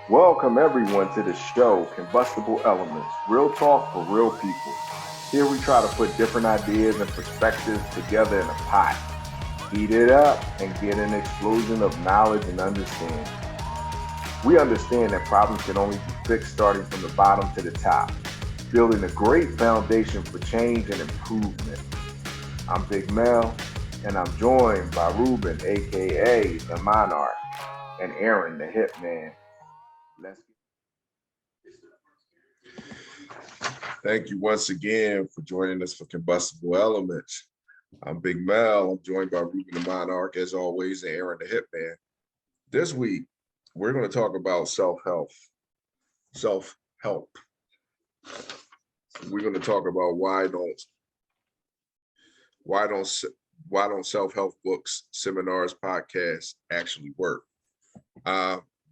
Welcome everyone to the show, Combustible Elements, real talk for real people. Here we try to put different ideas and perspectives together in a pot, heat it up, and get an explosion of knowledge and understanding. We understand that problems can only be fixed starting from the bottom to the top, building a great foundation for change and improvement. I'm Big Mel, and I'm joined by Ruben, aka the Monarch, and Aaron, the Hitman. Let's Thank you once again for joining us for Combustible Elements. I'm Big Mel. I'm joined by Ruben the Monarch, as always, and Aaron the Hitman. This week, we're going to talk about self-help. Self-help. We're going to talk about why don't self-help books, seminars, podcasts actually work.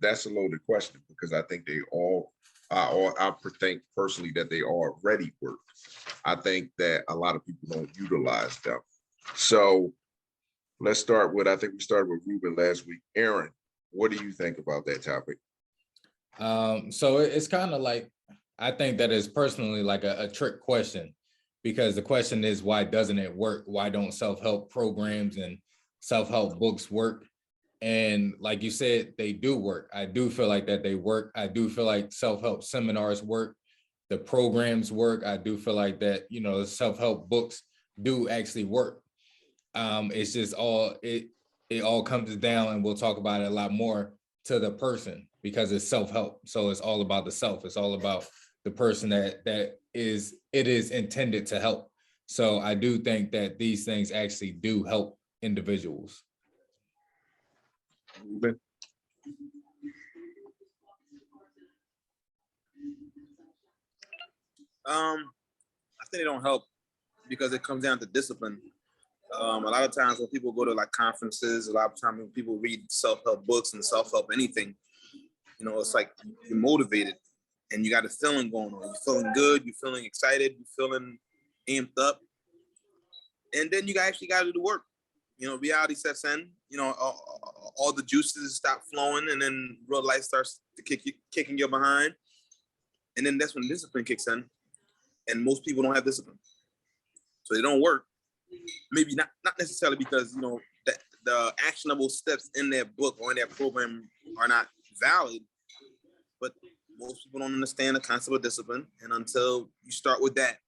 That's a loaded question because I think I think personally that they already work. I think that a lot of people don't utilize them. So let's start with, I think we started with Ruben last week. Aaron, what do you think about that topic? So it's kind of like, I think that is personally like a trick question, because the question is, why doesn't it work? Why don't self-help programs and self-help books work? And like you said, they do work. I do feel like that they work. I do feel like self-help seminars work. The programs work. I do feel like that, the self-help books do actually work. It's just it all comes down, and we'll talk about it a lot more, to the person, because it's self-help. So it's all about the self. It's all about the person that is intended to help. So I do think that these things actually do help individuals. Ruben? I think they don't help because it comes down to discipline. A lot of times when people go to like conferences, a lot of times when people read self-help books and self-help anything, it's like you're motivated and you got a feeling going on. You're feeling good, you're feeling excited, you're feeling amped up. And then you actually got to do the work. Reality sets in, all the juices stop flowing, and then real life starts to kicking you behind. And then that's when discipline kicks in. And most people don't have discipline. So they don't work. Maybe not necessarily because, the actionable steps in their book or in their program are not valid, but most people don't understand the concept of discipline. And until you start with that,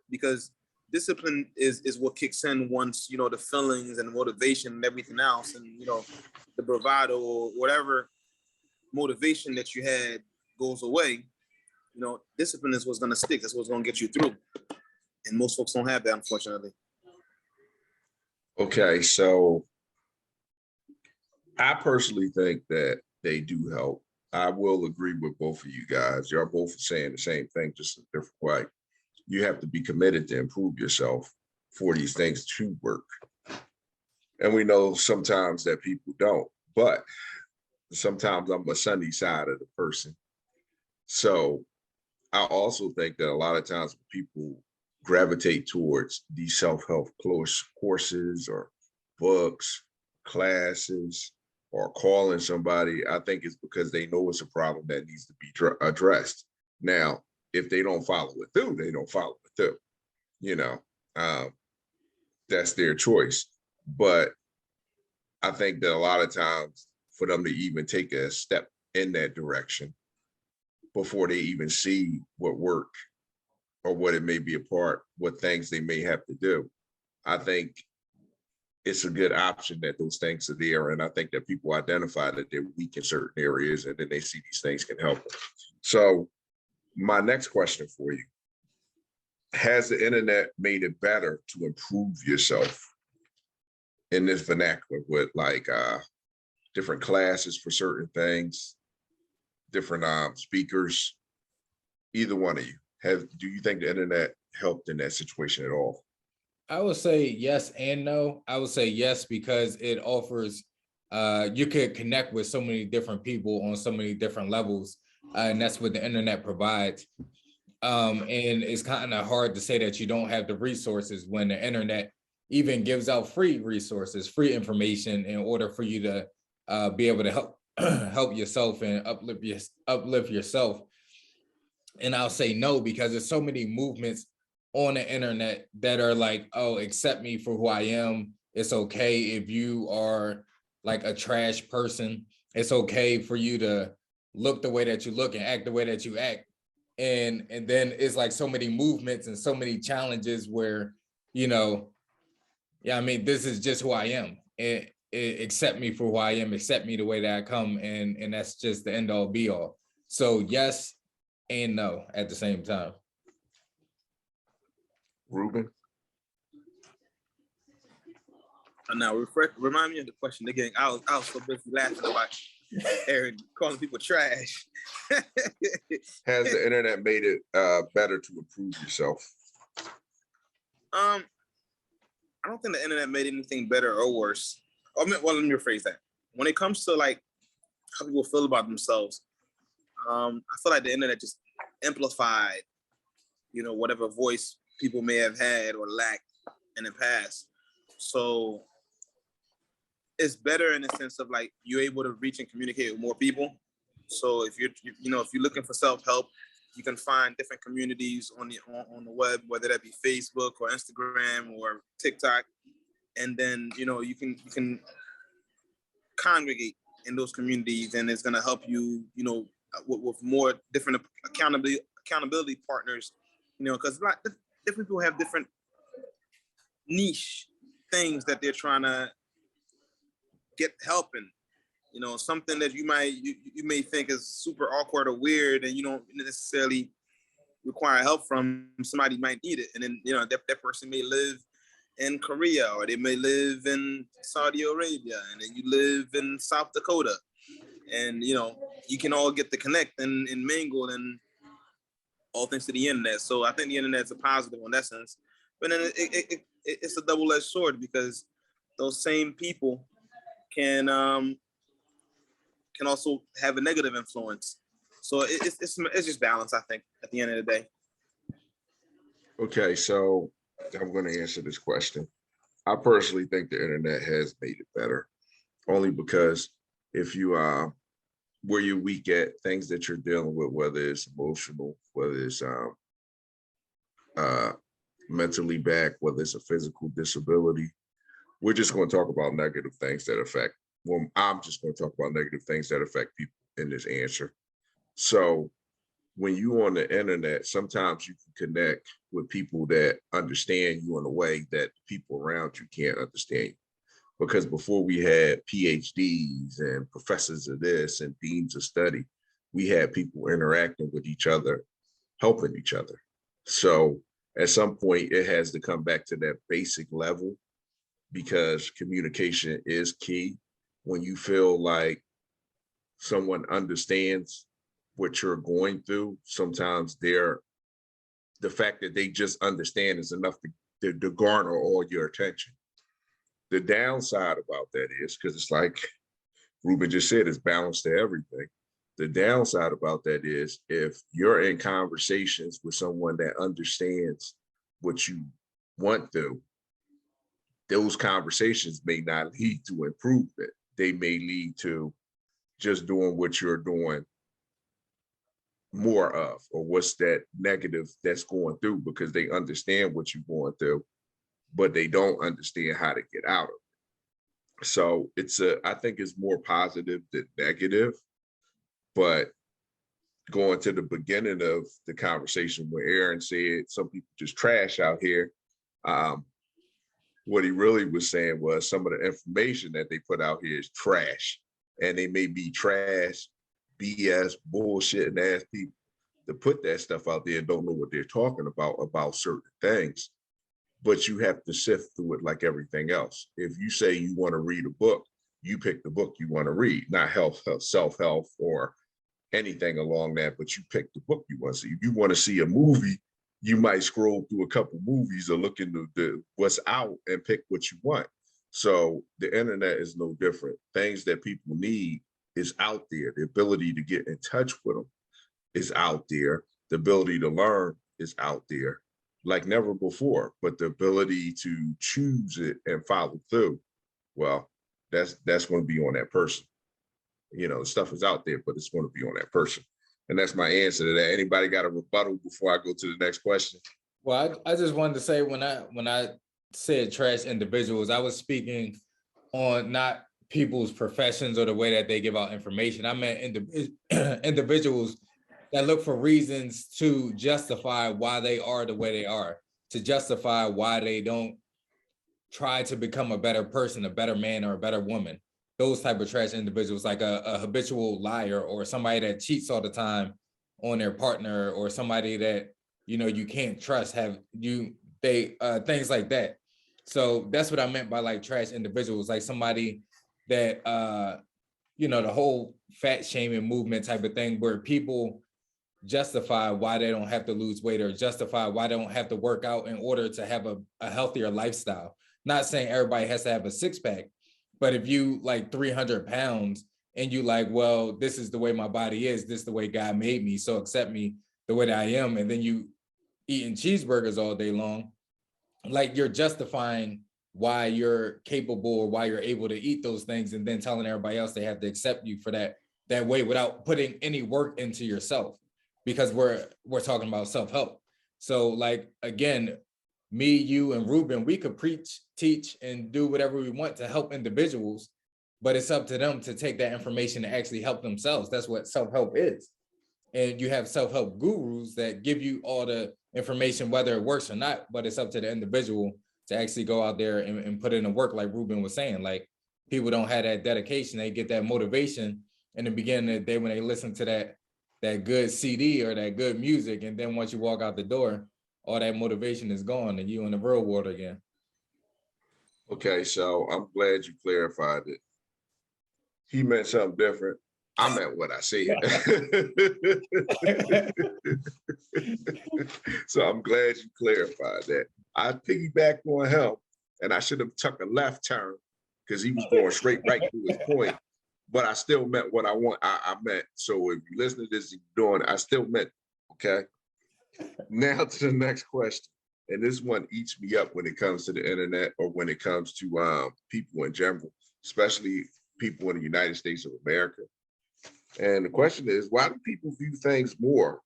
because discipline is what kicks in once, the feelings and motivation and everything else, and, the bravado or whatever motivation that you had goes away. Discipline is what's going to stick. That's what's going to get you through. And most folks don't have that, unfortunately. Okay, so I personally think that they do help. I will agree with both of you guys. You're both saying the same thing, just a different way. You have to be committed to improve yourself for these things to work. And we know sometimes that people don't, but sometimes I'm a sunny side of the person. So I also think that a lot of times people gravitate towards these self-help courses or books, classes, or calling somebody, I think it's because they know it's a problem that needs to be addressed. Now, if they don't follow it through, they don't follow it through. That's their choice. But I think that a lot of times for them to even take a step in that direction before they even see what work or what it may be what things they may have to do, I think it's a good option that those things are there. And I think that people identify that they're weak in certain areas, and then they see these things can help them. So my next question for you: has the internet made it better to improve yourself in this vernacular with like different classes for certain things, different speakers? Either one of you, do you think the internet helped in that situation at all? I would say yes and no. I would say yes, because it offers, you could connect with so many different people on so many different levels, and that's what the internet provides. And it's kind of hard to say that you don't have the resources when the internet even gives out free resources, free information, in order for you to be able to help help yourself and uplift yourself? And I'll say no, because there's so many movements on the internet that are like, oh, accept me for who I am. It's okay if you are like a trash person. It's okay for you to look the way that you look and act the way that you act. And then it's like so many movements and so many challenges where, yeah, I mean, this is just who I am. Accept me for who I am, accept me the way that I come, and that's just the end all be all. So yes and no at the same time. Ruben? Now, remind me of the question again. I was so busy laughing about Aaron calling people trash. Has the internet made it better to improve yourself? I don't think the internet made anything better or worse. Well, let me rephrase that. When it comes to like how people feel about themselves, I feel like the internet just amplified, whatever voice people may have had or lacked in the past. So it's better in the sense of like you're able to reach and communicate with more people. So if you're looking for self-help, you can find different communities on the web, whether that be Facebook or Instagram or TikTok, and then you can congregate in those communities, and it's going to help you, with more different accountability partners, because different people have different niche things that they're trying to get help in. Something that you may think is super awkward or weird, and you don't necessarily require help from, somebody might need it. And then, that person may live in Korea, or they may live in Saudi Arabia, and then you live in South Dakota. And, you can all get to connect and mingle, and all thanks to the internet. So I think the internet's a positive in that sense. But then it's a double-edged sword, because those same people can also have a negative influence. So it's just balance, I think, at the end of the day. Okay, so I'm going to answer this question. I personally think the internet has made it better, only because if you where you're weak at, things that you're dealing with, whether it's emotional, whether it's mentally back, whether it's a physical disability, we're just going to talk about negative things that affect. Well, I'm just going to talk about negative things that affect people in this answer. So when you on the internet, sometimes you can connect with people that understand you in a way that people around you can't understand you. Because before we had PhDs and professors of this and deans of study, we had people interacting with each other, helping each other. So at some point, it has to come back to that basic level, because communication is key. When you feel like someone understands what you're going through, sometimes the fact that they just understand is enough to garner all your attention. The downside about that is, because it's like Ruben just said, it's balance to everything. The downside about that is, if you're in conversations with someone that understands what you want to, those conversations may not lead to improvement. They may lead to just doing what you're doing more of, or what's that negative that's going through, because they understand what you're going through, but they don't understand how to get out of it. So I think it's more positive than negative. But going to the beginning of the conversation where Aaron said some people just trash out here, what he really was saying was some of the information that they put out here is trash, and they may be trash, BS, bullshit, and ass people to put that stuff out there and don't know what they're talking about certain things. But you have to sift through it like everything else. If you say you want to read a book, you pick the book you want to read, not self-help or anything along that, but you pick the book you want to see. If you want to see a movie, you might scroll through a couple movies or look into what's out and pick what you want. So the internet is no different. Things that people need is out there. The ability to get in touch with them is out there. The ability to learn is out there like never before, but the ability to choose it and follow through, well, that's going to be on that person. stuff is out there, but it's going to be on that person. And that's my answer to that. Anybody got a rebuttal before I go to the next question? Well, I just wanted to say when I said trash individuals, I was speaking on not people's professions or the way that they give out information. I meant individuals that look for reasons to justify why they are the way they are, to justify why they don't try to become a better person, a better man, or a better woman. Those type of trash individuals, like a habitual liar, or somebody that cheats all the time on their partner, or somebody that you can't trust, things like that. So that's what I meant by like trash individuals, like somebody that the whole fat shaming movement type of thing, where people justify why they don't have to lose weight, or justify why they don't have to work out in order to have a healthier lifestyle. Not saying everybody has to have a six-pack, but if you like 300 pounds and you like, well, this is the way my body is, this is the way God made me, so accept me the way that I am, and then you eating cheeseburgers all day long, like you're justifying why you're capable or why you're able to eat those things, and then telling everybody else they have to accept you for that way without putting any work into yourself, because we're talking about self-help. So like, again, me, you, and Ruben, we could preach, teach, and do whatever we want to help individuals, but it's up to them to take that information to actually help themselves. That's what self-help is. And you have self-help gurus that give you all the information, whether it works or not, but it's up to the individual to actually go out there and put in the work, like Ruben was saying. Like, people don't have that dedication. They get that motivation in the beginning of the day when they listen to that good CD or that good music, and then once you walk out the door, all that motivation is gone and you in the real world again. Okay, so I'm glad you clarified it. He meant something different. I meant what I said. So I'm glad you clarified that. I piggybacked on him, and I should have took a left turn because he was going straight right to his point. But I still meant what I meant. So if you listen to this, you're doing it, I still meant, okay? Now to the next question. And this one eats me up when it comes to the internet, or when it comes to people in general, especially people in the United States of America. And the question is, why do people view things more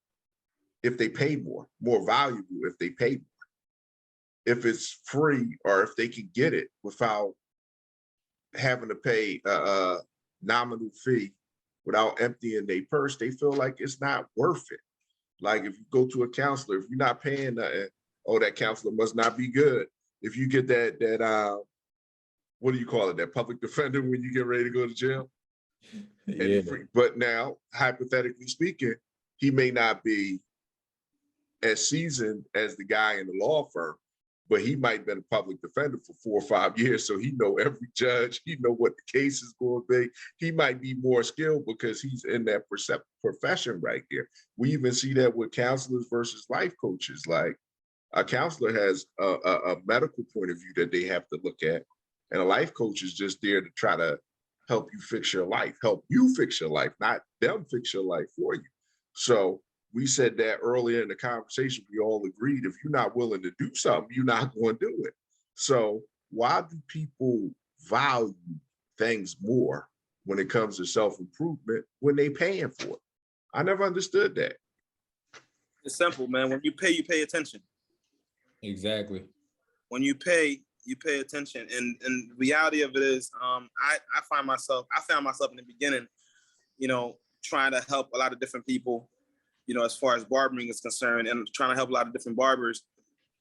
if they pay more valuable if they pay more? If it's free, or if they can get it without having to pay a nominal fee, without emptying their purse, they feel like it's not worth it. Like, if you go to a counselor, if you're not paying nothing, oh, that counselor must not be good. If you get that what do you call it, that public defender when you get ready to go to jail? Yeah. But now, hypothetically speaking, he may not be as seasoned as the guy in the law firm, but he might have been a public defender for 4 or 5 years. So he know every judge, he know what the case is going to be. He might be more skilled because he's in that profession right here. We even see that with counselors versus life coaches. Like, a counselor has a medical point of view that they have to look at, and a life coach is just there to try to help you fix your life, not them fix your life for you. So we said that earlier in the conversation, we all agreed, if you're not willing to do something, you're not going to do it. So why do people value things more when it comes to self-improvement when they paying for it? I never understood that. It's simple, man. When you pay attention. Exactly. When you pay attention. And the reality of it is, I found myself in the beginning, trying to help a lot of different people, as far as barbering is concerned, and trying to help a lot of different barbers,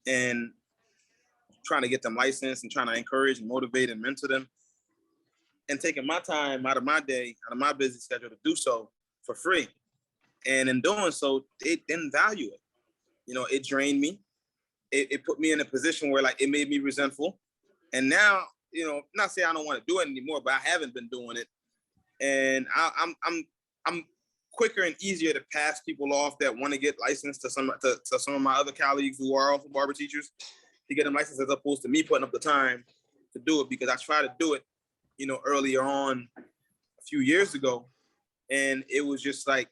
and trying to get them licensed, and trying to encourage and motivate and mentor them, and taking my time out of my day, out of my busy schedule to do so for free. And in doing so, they didn't value it. It drained me. It put me in a position where, like, it made me resentful. And now, not saying I don't want to do it anymore, but I haven't been doing it. And I'm quicker and easier to pass people off that want to get licensed to some of my other colleagues who are also barber teachers, to get them licensed, as opposed to me putting up the time to do it, because I tried to do it, earlier on a few years ago. And it was just like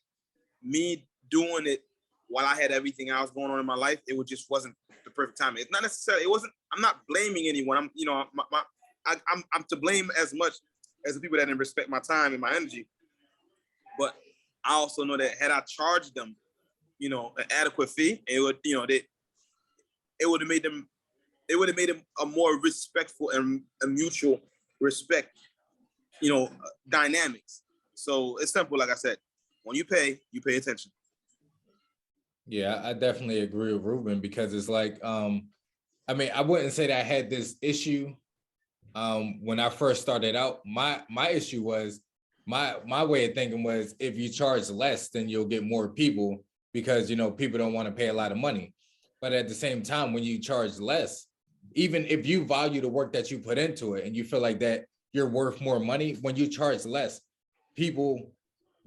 me doing it while I had everything else going on in my life. It just wasn't the perfect time. It's not necessarily, I'm not blaming anyone. I'm to blame as much as the people that didn't respect my time and my energy. But I also know that had I charged them, you know, an adequate fee, it would, you know, it would have made them a more respectful and a mutual respect, you know, dynamics. So it's simple. Like I said, when you pay attention. Yeah, I definitely agree with Ruben, because it's like, I mean, I wouldn't say that I had this issue when I first started out. My issue was my way of thinking was, if you charge less, then you'll get more people, because, you know, people don't want to pay a lot of money. But at the same time, when you charge less, even if you value the work that you put into it and you feel like that you're worth more money, when you charge less, people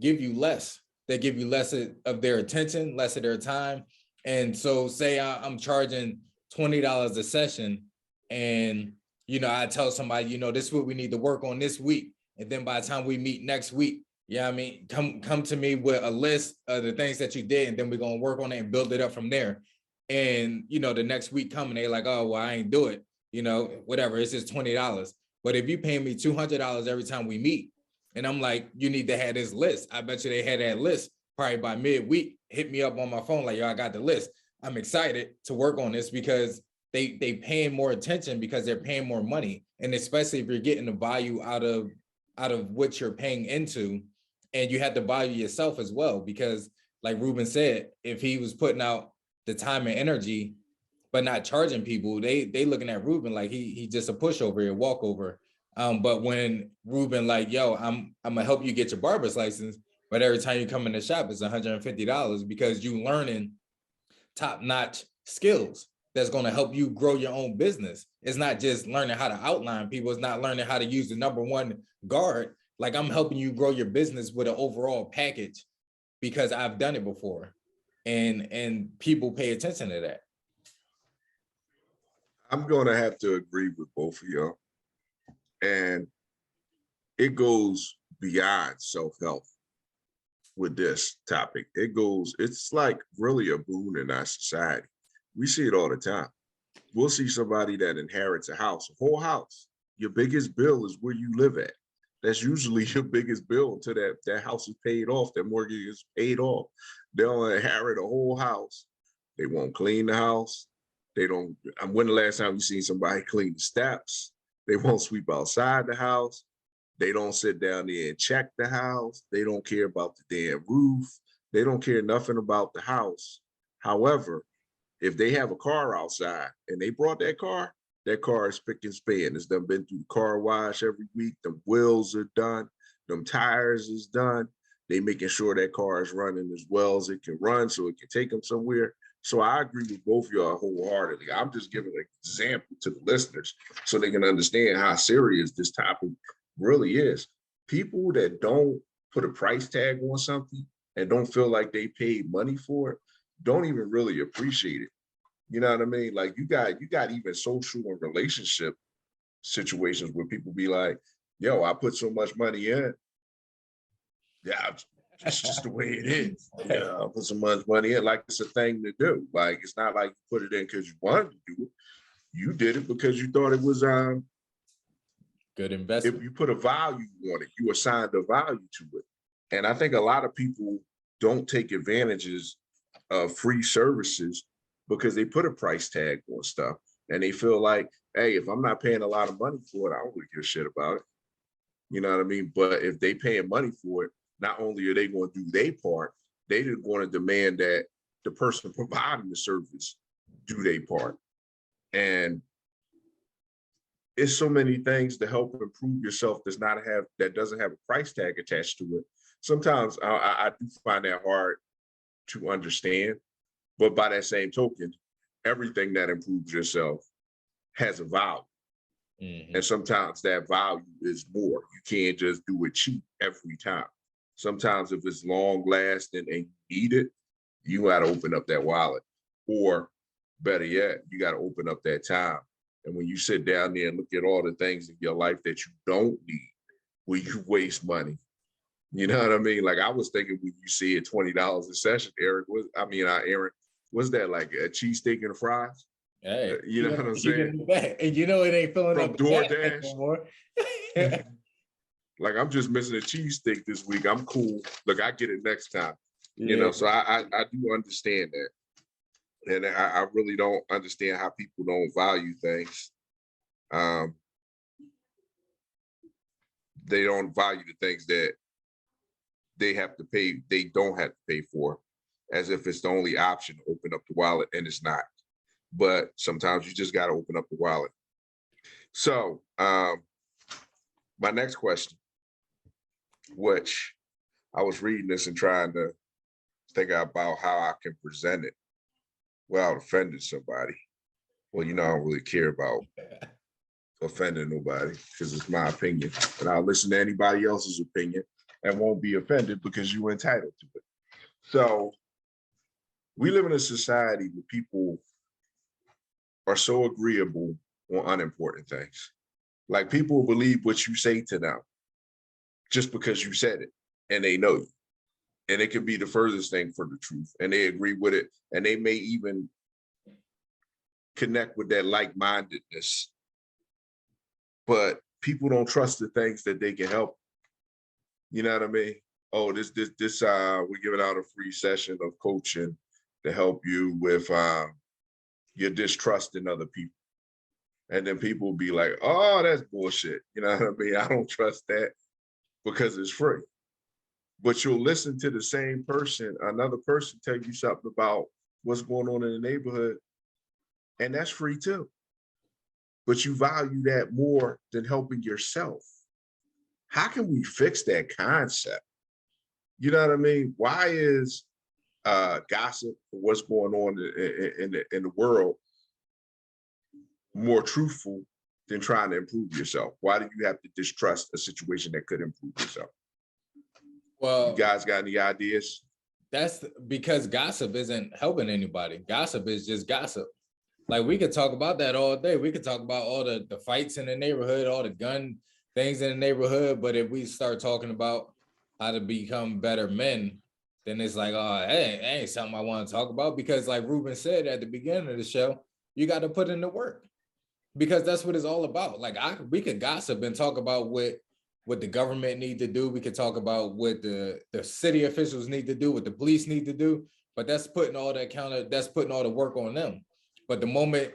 give you less. They give you less of their attention, less of their time. And so say I'm charging $20 a session, and, you know, I tell somebody, you know, this is what we need to work on this week. And then by the time we meet next week, yeah, I mean, come to me with a list of the things that you did, and then we're going to work on it and build it up from there. And, you know, the next week coming, they're like, oh, well, I ain't do it, you know, whatever, it's just $20. But if you pay me $200 every time we meet, and I'm like, you need to have this list, I bet you they had that list probably by midweek, hit me up on my phone like, yo, I got the list. I'm excited to work on this, because they paying more attention, because they're paying more money. And especially if you're getting the value out of what you're paying into, and you have to value yourself as well, because like Ruben said, if he was putting out the time and energy but not charging people, they looking at Ruben like he just a pushover, a walkover. But when Ruben like, yo, I'm gonna help you get your barber's license, but every time you come in the shop, it's $150, because you learning top-notch skills that's going to help you grow your own business. It's not just learning how to outline people. It's not learning how to use the number one guard. Like, I'm helping you grow your business with an overall package, because I've done it before, and people pay attention to that. I'm going to have to agree with both of y'all. And it goes beyond self-help with this topic. It's like really a boon in our society. We see it all the time. We'll see somebody that inherits a house, a whole house. Your biggest bill is where you live at. That's usually your biggest bill until that house is paid off, that mortgage is paid off. They'll inherit a whole house. They won't clean the house. When the last time you seen somebody clean the steps? They won't sweep outside the house. They don't sit down there and check the house. They don't care about the damn roof. They don't care nothing about the house. However, if they have a car outside and they brought that car is spick and span. It's done been through the car wash every week. The wheels are done. Them tires is done. They making sure that car is running as well as it can run so it can take them somewhere. So I agree with both of y'all wholeheartedly. I'm just giving an example to the listeners so they can understand how serious this topic really is. People that don't put a price tag on something and don't feel like they paid money for it don't even really appreciate it. You know what I mean? Like you got even social and relationship situations where people be like, yo, I put so much money in. Yeah, it's just the way it is. Yeah, I put so much money in, like it's a thing to do. Like it's not like you put it in because you wanted to do it. You did it because you thought it was good investment. If you put a value on it, you assigned a value to it. And I think a lot of people don't take advantages of free services because they put a price tag on stuff and they feel like, hey, if I'm not paying a lot of money for it, I don't really give a shit about it. You know what I mean? But if they paying money for it, not only are they going to do their part, they're going to demand that the person providing the service do their part. And it's so many things to help improve yourself that doesn't have a price tag attached to it. Sometimes I do find that hard to understand, but by that same token, everything that improves yourself has a value. Mm-hmm. And sometimes that value is more. You can't just do it cheap every time. Sometimes if it's long lasting and you need it, you got to open up that wallet. Or better yet, you got to open up that time. And when you sit down there and look at all the things in your life that you don't need, where you waste money, you know what I mean? Like I was thinking when you see it $20 a session, Aaron, was that like a cheesesteak and fries? Hey, you know what I'm saying? And you know it ain't filling From up DoorDash anymore. Like, I'm just missing a cheesesteak this week. I'm cool. Look, I get it next time. You Yeah. know, so I do understand that. And I really don't understand how people don't value things. They don't value the things that they have to pay, they don't have to pay for, as if it's the only option to open up the wallet, and it's not. But sometimes you just got to open up the wallet. So my next question, which I was reading this and trying to think about how I can present it without offending somebody. Well, you know, I don't really care about offending nobody because it's my opinion, and I'll listen to anybody else's opinion and won't be offended because you're entitled to it. So we live in a society where people are so agreeable on unimportant things. Like, people believe what you say to them just because you said it and they know you. And it could be the furthest thing from the truth, and they agree with it, and they may even connect with that like-mindedness. But people don't trust the things that they can help. You know what I mean? Oh, this we're giving out a free session of coaching to help you with your distrust in other people. And then people will be like, oh, that's bullshit. You know what I mean? I don't trust that because it's free. But you'll listen to the same person, another person tell you something about what's going on in the neighborhood, and that's free too. But you value that more than helping yourself. How can we fix that concept? You know what I mean? Why is gossip for what's going on in the world more truthful than trying to improve yourself? Why do you have to distrust a situation that could improve yourself? Well, You guys got any ideas? that's because gossip isn't helping anybody. Gossip is just gossip. Like, we could talk about that all day. We could talk about all the fights in the neighborhood, all the gun things in the neighborhood. But if we start talking about how to become better men, then it's like, oh, that ain't something I want to talk about. Because like Ruben said at the beginning of the show, you got to put in the work, because that's what it's all about. Like, we could gossip and talk about what the government need to do. We could talk about what the city officials need to do, what the police need to do. But that's putting all the work on them. But the moment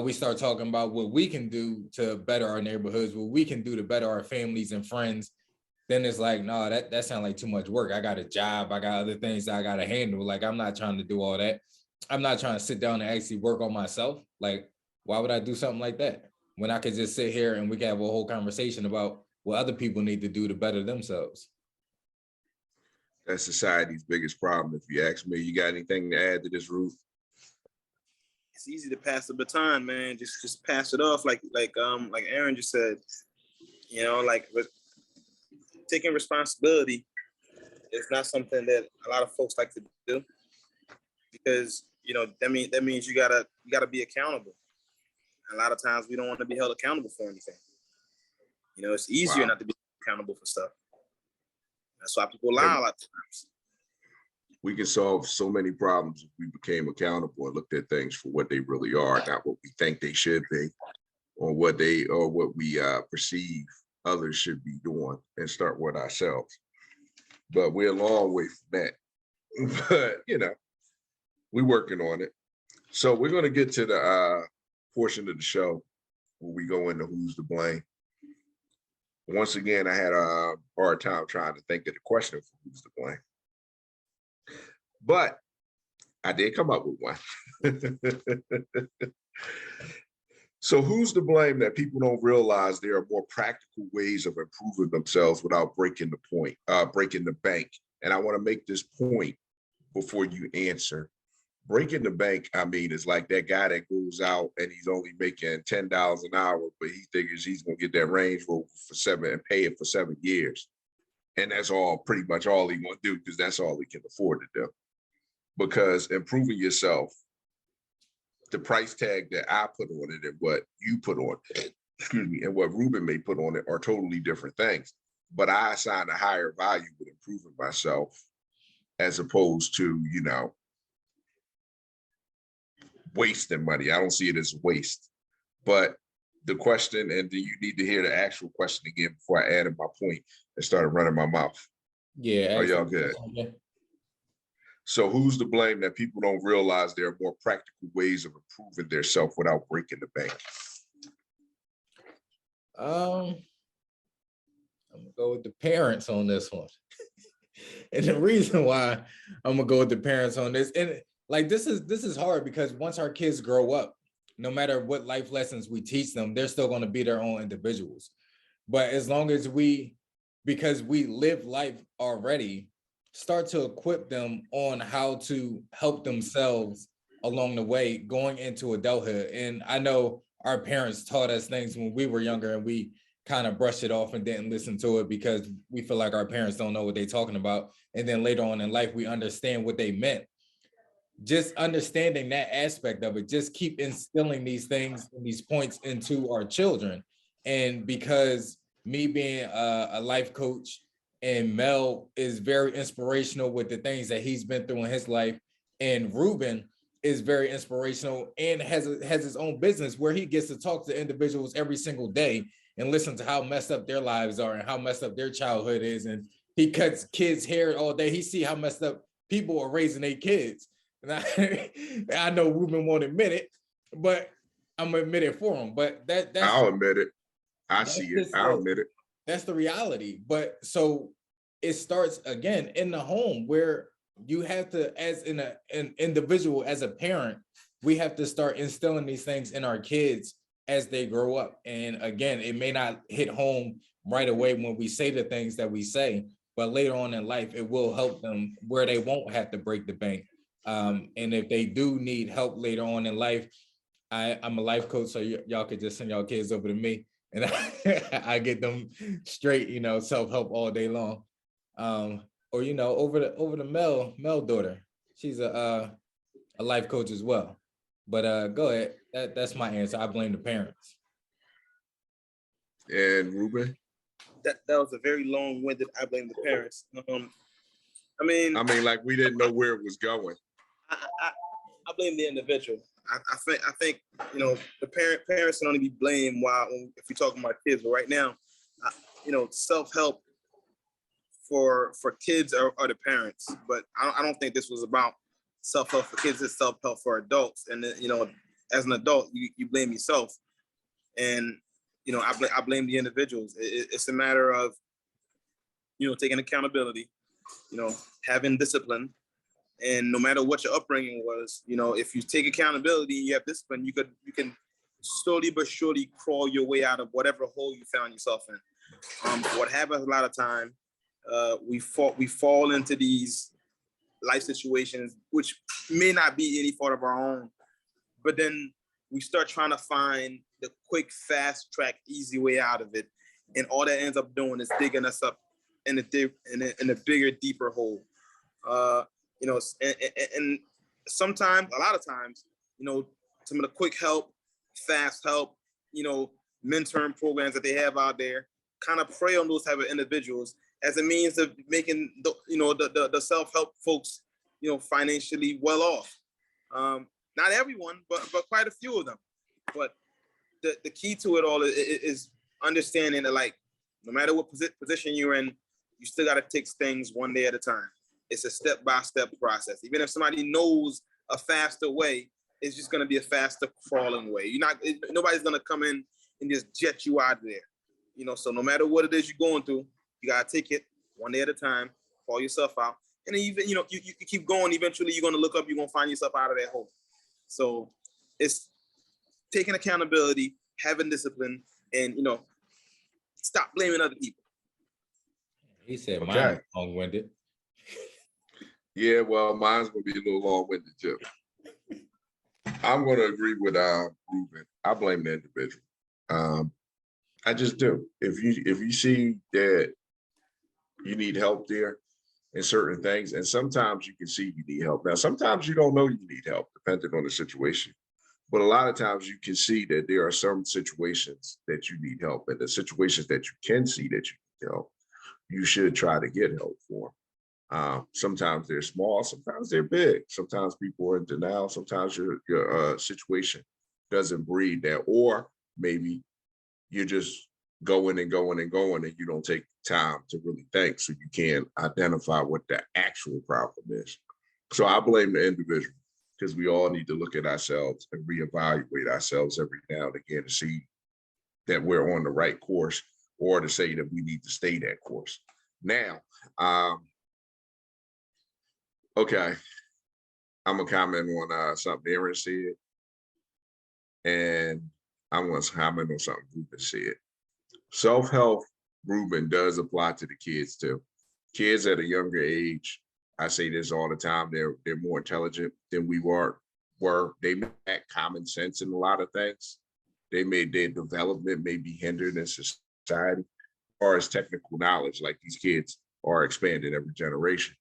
we start talking about what we can do to better our neighborhoods, what we can do to better our families and friends, then it's like, no, that sounds like too much work. I got a job. I got other things that I got to handle. Like, I'm not trying to do all that. I'm not trying to sit down and actually work on myself. Like, why would I do something like that when I could just sit here and we can have a whole conversation about what other people need to do to better themselves? That's society's biggest problem, if you ask me. You got anything to add to this, Ruth? It's easy to pass the baton, man. Just pass it off, like Aaron just said. You know, like, taking responsibility is not something that a lot of folks like to do, because that means you gotta be accountable. A lot of times we don't want to be held accountable for anything. It's easier not to be accountable for stuff. That's why people lie a lot of times. We can solve so many problems if we became accountable and looked at things for what they really are, not what we think they should be, or what we perceive others should be doing, and start with ourselves. But we're a long way from that. But we're working on it. So we're going to get to the portion of the show where we go into who's to blame. Once again, I had a hard time trying to think of the question for who's to blame, but I did come up with one. So who's to blame that people don't realize there are more practical ways of improving themselves without breaking the bank? And I want to make this point before you answer. Breaking the bank, I mean, is like that guy that goes out and he's only making $10 an hour, but he figures he's going to get that Range Rover and pay it for 7 years. And that's pretty much all he going to do, because that's all he can afford to do. Because improving yourself, the price tag that I put on it and what you put on it, and what Ruben may put on it are totally different things. But I assign a higher value with improving myself, as opposed to, wasting money. I don't see it as waste. But the question, and do you need to hear the actual question again before I added my point and started running my mouth? Yeah. Are y'all good? So who's to blame that people don't realize there are more practical ways of improving their self without breaking the bank? I'm gonna go with the parents on this one. And the reason why I'm gonna go with the parents on this, and like this is hard because once our kids grow up, no matter what life lessons we teach them, they're still going to be their own individuals. But as long as because we live life already, start to equip them on how to help themselves along the way going into adulthood. And I know our parents taught us things when we were younger and we kind of brushed it off and didn't listen to it because we feel like our parents don't know what they're talking about. And then later on in life, we understand what they meant. Just understanding that aspect of it, just keep instilling these things and these points into our children. And because me being a life coach and Mel is very inspirational with the things that he's been through in his life, and Ruben is very inspirational and has his own business where he gets to talk to individuals every single day and listen to how messed up their lives are and how messed up their childhood is. And he cuts kids' hair all day. He see how messed up people are raising their kids. And I know Ruben won't admit it, but I'm gonna admit it for him. But I'll admit it. I see it. I'll admit it. That's the reality. But so it starts again in the home where you have to, as an individual, as a parent, we have to start instilling these things in our kids as they grow up. And again, it may not hit home right away when we say the things that we say, but later on in life, it will help them where they won't have to break the bank. And if they do need help later on in life, I'm a life coach, so y'all could just send y'all kids over to me, and I get them straight, self-help all day long. Or over the Mel daughter, she's a life coach as well. But go ahead. That's my answer. I blame the parents. And Ruben? That was a very long-winded. I blame the parents. I mean, like we didn't know where it was going. I blame the individual. I think the parents can only be blamed if you're talking about kids. But right now, self-help for kids are the parents. But I don't think this was about self-help for kids. It's self-help for adults. And as an adult, you blame yourself, and I blame the individuals. It's a matter of taking accountability, having discipline. And no matter what your upbringing was, if you take accountability and you have discipline, you can slowly but surely crawl your way out of whatever hole you found yourself in. What happens a lot of time, we fall into these life situations, which may not be any fault of our own, but then we start trying to find the quick, fast track, easy way out of it. And all that ends up doing is digging us up in a bigger, deeper hole. And sometimes, a lot of times, some of the quick help, fast help, mentoring programs that they have out there kind of prey on those type of individuals as a means of making the self-help folks, financially well off. Not everyone, but quite a few of them. But the key to it all is understanding that, like, no matter what position you're in, you still got to take things one day at a time. It's a step-by-step process. Even if somebody knows a faster way, it's just going to be a faster crawling way. Nobody's going to come in and just jet you out of there. So no matter what it is you're going through, you got to take it one day at a time, call yourself out. And then even, you keep going. Eventually, you're going to look up, you're going to find yourself out of that hole. So it's taking accountability, having discipline, and, stop blaming other people. He said, okay. Mine long-winded. Yeah, well, mine's gonna be a little long-winded too. I'm gonna agree with Ruben. I blame the individual. I just do. If you see that you need help there in certain things, and sometimes you can see you need help. Now, sometimes you don't know you need help, depending on the situation. But a lot of times you can see that there are some situations that you need help, and the situations that you can see that you need help, you should try to get help for. Sometimes they're small, sometimes they're big. Sometimes people are in denial. Sometimes your situation doesn't breed that, or maybe you're just going and going and going, and you don't take time to really think, so you can't identify what the actual problem is. So I blame the individual, because we all need to look at ourselves and reevaluate ourselves every now and again to see that we're on the right course, or to say that we need to stay that course. Now, okay, I'm gonna comment on something Aaron said, and I'm gonna comment on something Ruben said. Self-help, Ruben, does apply to the kids too. Kids at a younger age, I say this all the time, they're more intelligent than we were. They lack common sense in a lot of things. Their development may be hindered in society, as far as technical knowledge, like these kids are expanded every generation.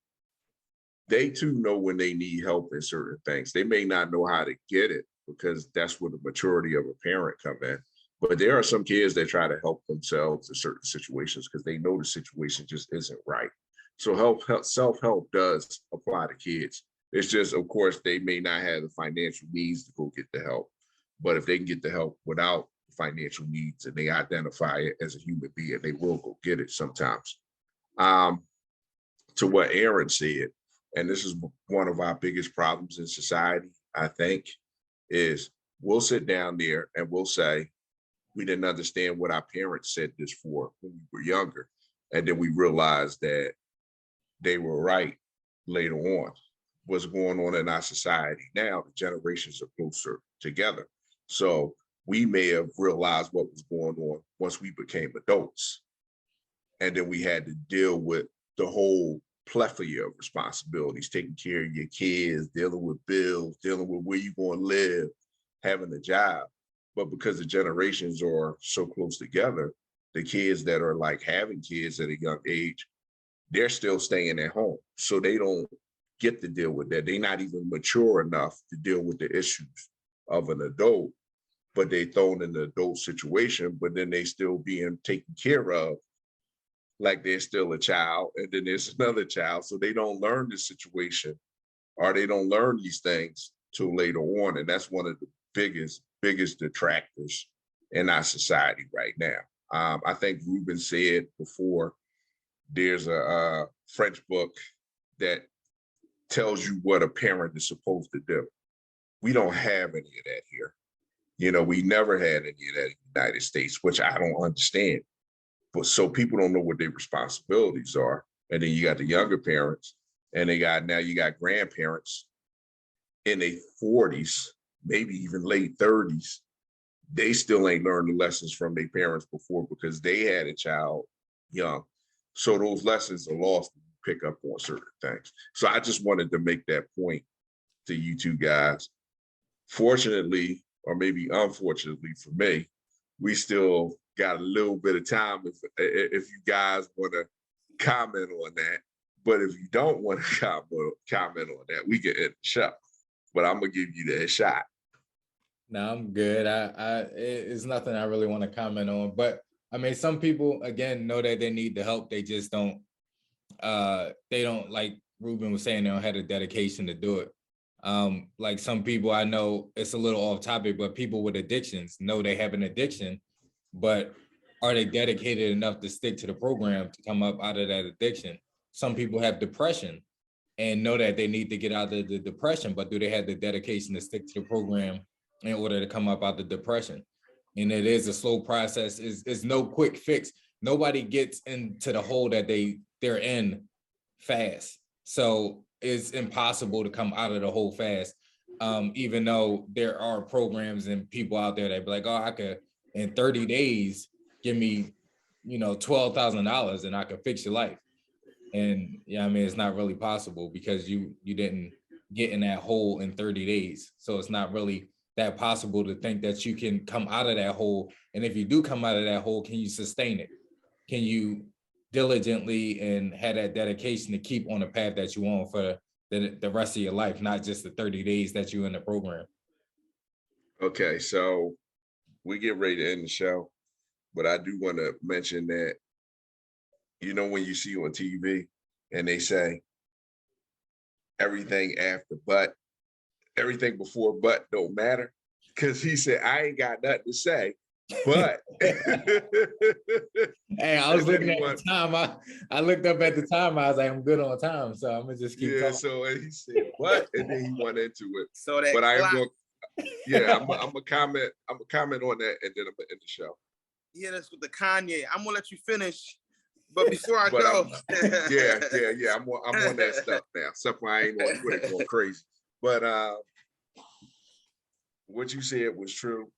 They too know when they need help in certain things. They may not know how to get it, because that's where the maturity of a parent come in. But there are some kids that try to help themselves in certain situations because they know the situation just isn't right. So self-help does apply to kids. It's just, of course, they may not have the financial means to go get the help. But if they can get the help without financial needs and they identify it as a human being, they will go get it sometimes. To what Aaron said, and this is one of our biggest problems in society, I think, is we'll sit down there and we'll say, we didn't understand what our parents said this for when we were younger. And then we realized that they were right later on. What's going on in our society now, the generations are closer together. So we may have realized what was going on once we became adults. And then we had to deal with the whole plethora of responsibilities, taking care of your kids, dealing with bills, dealing with where you're going to live, having a job. But because the generations are so close together, the kids that are like having kids at a young age, they're still staying at home. So they don't get to deal with that. They're not even mature enough to deal with the issues of an adult, but they thrown in the adult situation, but then they still being taken care of like they're still a child, and then there's another child. So they don't learn the situation, or they don't learn these things till later on. And that's one of the biggest detractors in our society right now. I think Ruben said before, there's a French book that tells you what a parent is supposed to do. We don't have any of that here. You know, we never had any of that in the United States, which I don't understand. But so people don't know what their responsibilities are. And then you got the younger parents, and now you got grandparents in their 40s, maybe even late 30s. They still ain't learned the lessons from their parents before, because they had a child young. So those lessons are lost when you pick up on certain things. So I just wanted to make that point to you two guys. Fortunately, or maybe unfortunately for me, we still got a little bit of time if you guys want to comment on that. But if you don't want to comment on that, we can end the show. But I'm gonna give you that shot. No, I'm good. It's nothing I really want to comment on. But I mean, some people again know that they need the help. They just don't. They don't, like Ruben was saying, they don't have the dedication to do it. Like some people I know, it's a little off topic, but people with addictions know they have an addiction, but are they dedicated enough to stick to the program to come up out of that addiction? Some people have depression and know that they need to get out of the depression, but do they have the dedication to stick to the program in order to come up out of the depression? And it is a slow process. It's no quick fix. Nobody gets into the hole that they're in fast. So it's impossible to come out of the hole fast. Even though there are programs and people out there that be like, oh, I could in 30 days give me, $12,000 and I could fix your life. And yeah, I mean, it's not really possible because you didn't get in that hole in 30 days. So it's not really that possible to think that you can come out of that hole. And if you do come out of that hole, can you sustain it? Can you diligently and have that dedication to keep on the path that you on for the rest of your life, not just the 30 days that you're in the program? Okay, so we get ready to end the show, but I do want to mention that, when you see on TV and they say everything after but, everything before but don't matter, because he said, I ain't got nothing to say But Hey, I was and then looking he at went, the time. I looked up at the time. I was like, I'm good on time, so I'm gonna just keep yeah. talking. So and he said, "What?" And then he went into it. So that But I am clock, going. Yeah, I'm a comment. I'm a comment on that, and then I'm gonna end the show. yeah, that's with the Kanye. I'm gonna let you finish, but before I But go, yeah. I'm on that stuff now. Stuff where I ain't on Twitter going crazy. But what you said was true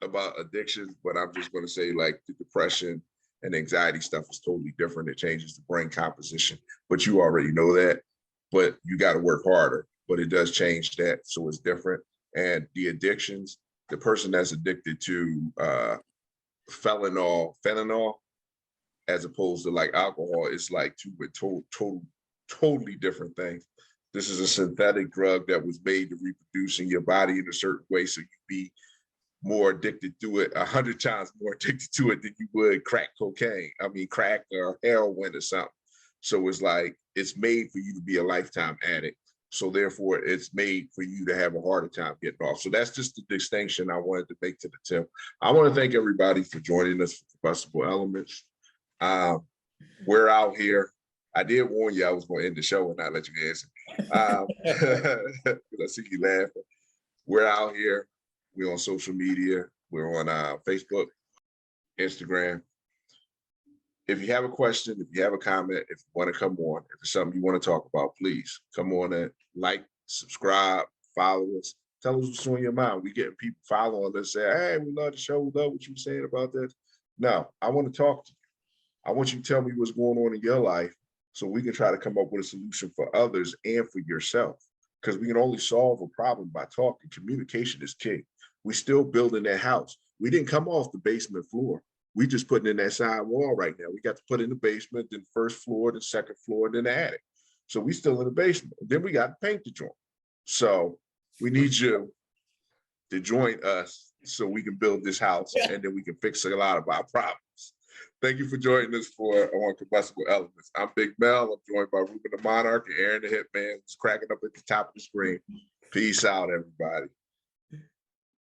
about addiction, but I'm just going to say like the depression and anxiety stuff is totally different. It changes the brain composition, but you already know that. But you got to work harder. But it does change that, so it's different. And the addictions, the person that's addicted to fentanyl, as opposed to like alcohol, it's like totally different things. This is a synthetic drug that was made to reproduce in your body in a certain way, so you be more addicted to it, 100 times more addicted to it than you would crack or heroin or something. So it's like, it's made for you to be a lifetime addict. So therefore it's made for you to have a harder time getting off. So that's just the distinction I wanted to make to the tip. I want to thank everybody for joining us for Combustible Elements. We're out here. I did warn you I was going to end the show and not let you answer. I see you laughing. We're out here. We're on social media. We're on Facebook, Instagram. If you have a question, if you have a comment, if you want to come on, if it's something you want to talk about, please come on and like, subscribe, follow us. Tell us what's on your mind. We getting people following us, say, hey, we love the show. We love what you were saying about this. No, I want to talk to you. I want you to tell me what's going on in your life so we can try to come up with a solution for others and for yourself. Because we can only solve a problem by talking. Communication is key. We still building that house. We didn't come off the basement floor. We just putting in that side wall right now. We got to put in the basement, then first floor, then second floor, then the attic. So we still in the basement. Then we got to paint the joint. So we need you to join us so we can build this house and then we can fix a lot of our problems. Thank you for joining us on Combustible Elements. I'm Big Mel. I'm joined by Ruben the Monarch and Aaron the Hitman, who's cracking up at the top of the screen. Peace out, everybody.